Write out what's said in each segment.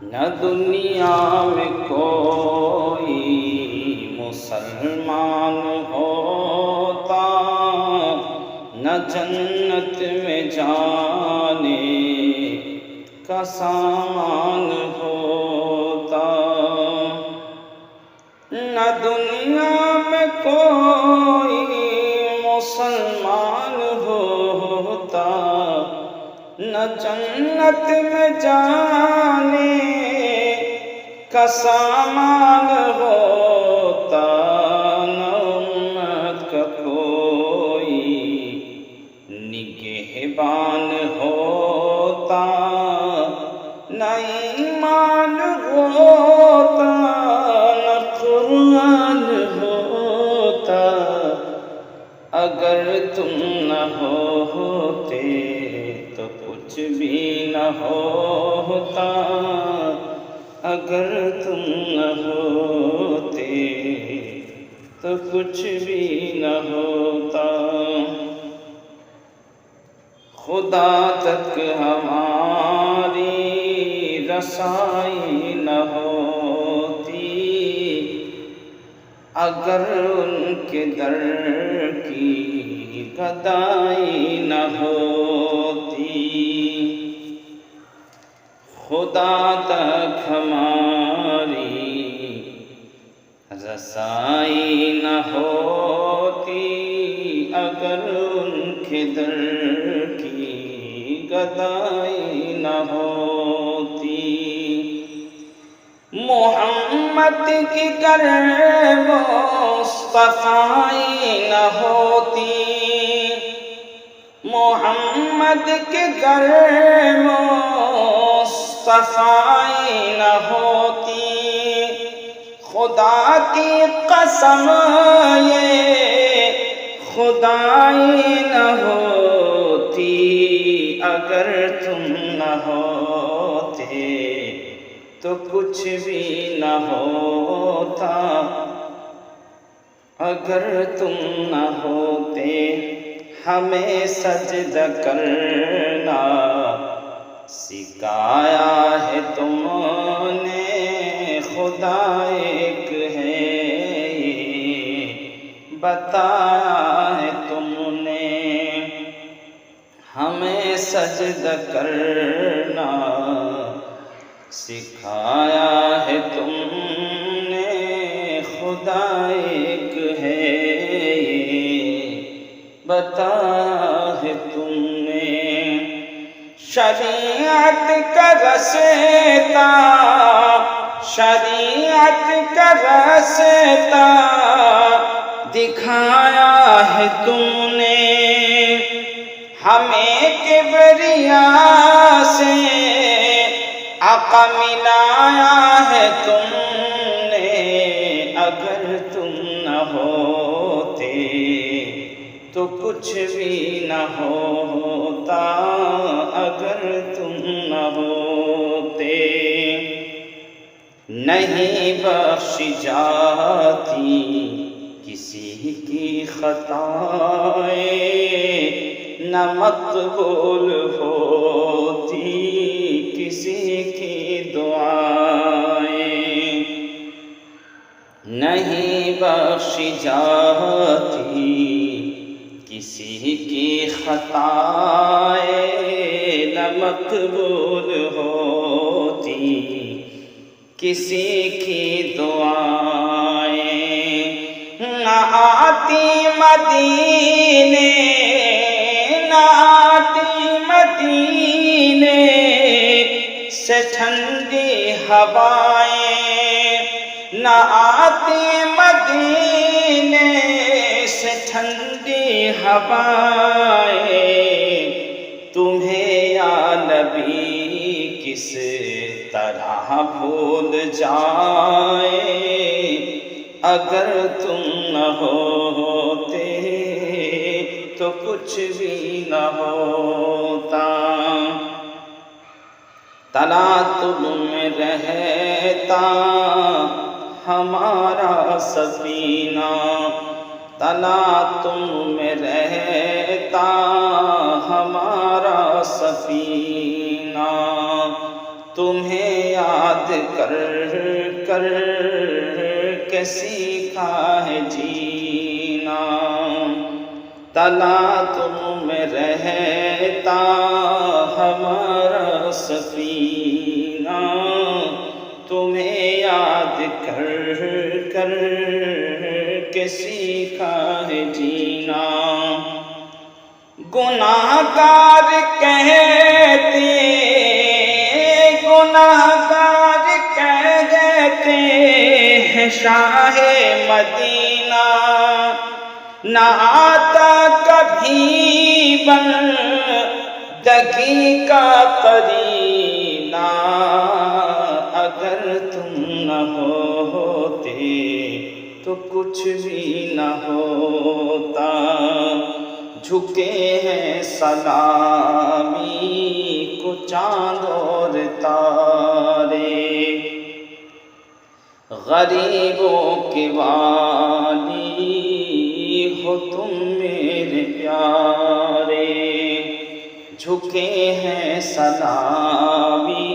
نہ دنیا میں کوئی مسلمان ہوتا، نہ جنت میں جانے کا سامان ہوتا۔ نہ دنیا میں کوئی مسلمان ہوتا، نہ جنت میں جانے کا سامان ہوتا، نہ امت کا کوئی نگہبان ہوتا، نہ ایمان ہوتا، نہ قرآن ہوتا۔ اگر تم نہ ہوتے تو کچھ بھی نہ ہوتا، اگر تم نہ ہوتے تو کچھ بھی نہ ہوتا۔ خدا تک ہماری رسائی نہ ہوتی، اگر ان کے در کی گدائی نہ ہوتی۔ خدا تک ہماری رسائی نہ ہوتی، اگر ان کے در کی گدائی نہ ہوتی۔ محمد کی گر مصطفیٰ نہ ہوتی، محمد کے گر مصطفیٰ نہ ہوتی، خدا کی قسم یہ خدائی نہ ہوتی۔ اگر تم نہ ہوتے تو کچھ بھی نہ ہوتا، اگر تم نہ ہوتے ہمیں سجدہ کرنا سکھایا ہے تم نے، خدا ایک ہے یہ بتایا ہے تم نے، ہمیں سجدہ کرنا سکھایا ہے تم نے، خدا ایک ہے یہ بتایا ہے تم نے۔ شریعت کا رستا، شریعت کا رستا دکھایا ہے تم نے، ہمیں کبریاء سے آقا ملایا ہے تم نے۔ اگر تم نہ ہوتے تو کچھ بھی نہ ہوتا، اگر تم نہ ہوتے نہیں بخشی جاتی کسی کی خطائیں، نہ مقبول ہوتی کسی کی دعائیں، نہیں بخشی جاتی کسی کی خطائیں، نہ مقبول ہوتی کسی کی دعائیں، نہ آتی مدینے، نہ آتی مدینے سے ٹھنڈی ہوائیں، نہ آتی مدینے سے ٹھنڈی ہوائیں، تمہیں یا نبی کس طرح بھول جائیں، اگر تم نہ ہوتے تو کچھ بھی نہ ہوتا۔ تلاتب میں رہتا ہمارا سفینہ، تلاتب میں رہتا ہمارا سفینہ، تمہیں یاد کر کر کے سیکھا ہے جینا، تلا تم میں رہتا ہمارا سفینہ، تمہیں یاد کر کر کے سیکھا ہے جینا۔ گناہگار کہتے ہیں شاہ مدینہ، نہ آتا کبھی بندگی کا قرینہ، اگر تم نہ ہوتے تو کچھ بھی نہ ہوتا، جھکے ہیں سلامی کو چاند اور تارے، غریبوں کے والی ہو تم میرے پیارے، جھکے ہیں سلامی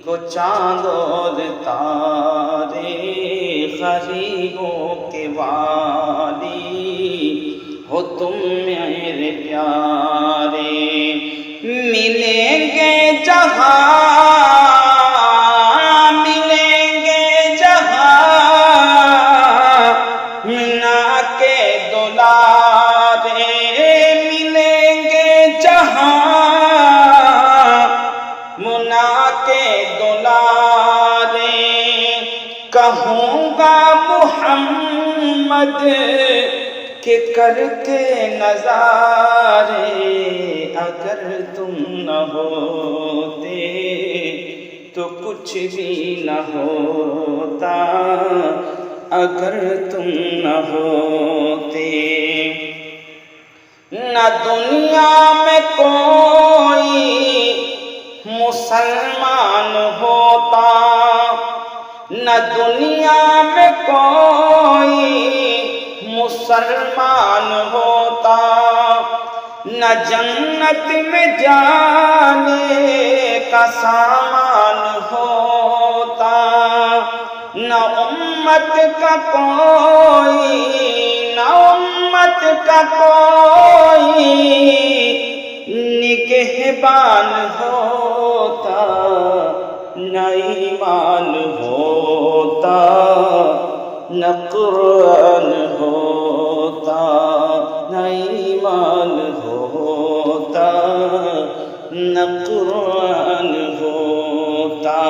کو چاند اور تارے، غریبوں کے والی ہو تم میرے پیارے۔ ملیں گے جہاں منا کے دلارے، ملیں گے جہاں منا کے دلارے، کہوں گا محمد کہ کر کے نظارے، اگر تم نہ ہوتے تو کچھ بھی نہ ہوتا، اگر تم نہ ہوتے۔ نہ دنیا میں کوئی مسلمان ہوتا، نہ دنیا میں کوئی مسلمان ہوتا، نہ جنت میں جانے کا سامان ہوتا، نہ امت کا کوئی نگہبان ہوتا، نہ ایمان ہوتا، نہ قرآن ہوتا، نہ ایمان ہوتا، نہ قرآن ہوتا،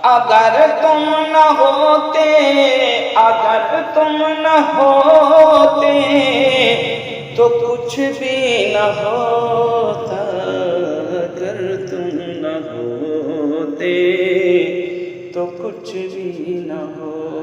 اگر تم نہ ہوتے، اگر تم نہ ہوتے تو کچھ بھی نہ ہوتا، اگر تم نہ ہوتے تو کچھ بھی نہ ہوتا۔